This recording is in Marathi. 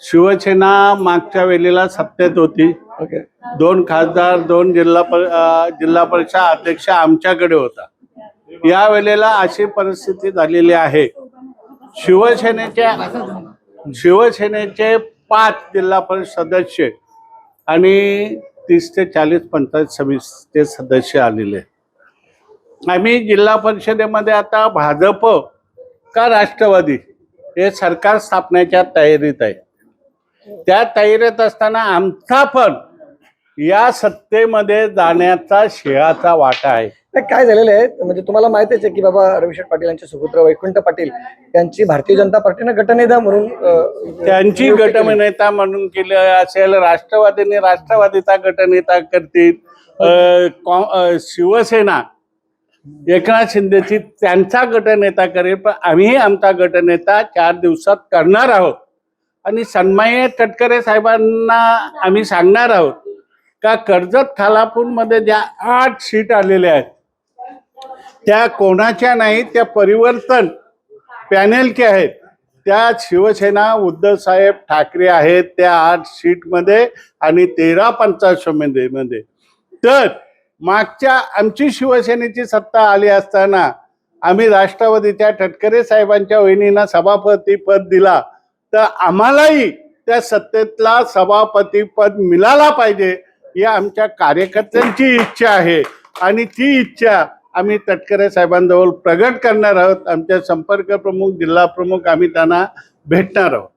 शिवसेना मागच्या वेळेला सत्तेत होती. ओके. 2 खासदार, 2 जिल्हा परिषद अध्यक्ष आमच्याकडे होता. या वेळेला अशी परिस्थिती झालेली आहे. शिवसेनेचे 5 जिल्हा परिषद सदस्य आणि 30 ते 40 पंचायत समितीचे सदस्य आलेले. आम्ही जिल्हा परिषदेमध्ये आता भाजप का राष्ट्रवादी हे सरकार स्थापनेच्या तयारीत आहे. त्या तयारीत असताना आमचा पण या सत्तेमध्ये जाण्याचा सिंहाचा वाटा आहे. काय झालेलं आहे म्हणजे तुम्हाला माहितीच आहे की बाबा रविशेठ पाटील यांचे सुपुत्र वैकुंठ पाटील यांची भारतीय जनता पार्टीने गटनेता म्हणून त्यांची गटनेता म्हणून केले असेल. राष्ट्रवादीने राष्ट्रवादीचा गटनेता करतील. शिवसेना एकनाथ शिंदेची त्यांचा गटनेता करेल. पण आम्ही आमचा गटनेता 4 दिवसात करणार आहोत. आणि सन्माननीय तटकरे साहेबांना आम्ही सांगणार आहोत का कर्जत खालापूरमध्ये ज्या 8 सीट आलेल्या आहेत त्या कोणाच्या नाही, त्या परिवर्तन पॅनेलचे आहेत. त्या शिवसेना उद्धव साहेब ठाकरे आहेत त्या 8 सीटमध्ये आणि 13 पंचायत समितीमध्ये. तर मागच्या आमची शिवसेनेची सत्ता आली असताना आम्ही राष्ट्रवादीच्या तटकरे साहेबांच्या वहिनींना सभापती पद दिला, तर आम्हालाही त्या सत्तेतला सभापती पद मिळाला पाहिजे ही आमच्या कार्यकर्त्यांची इच्छा आहे. आणि ती इच्छा आम्ही तटकरे साहेबांजवळ प्रगट करणार आहोत. आमचे संपर्क प्रमुख, जिल्हा प्रमुख आम्ही त्यांना भेटणार आहोत.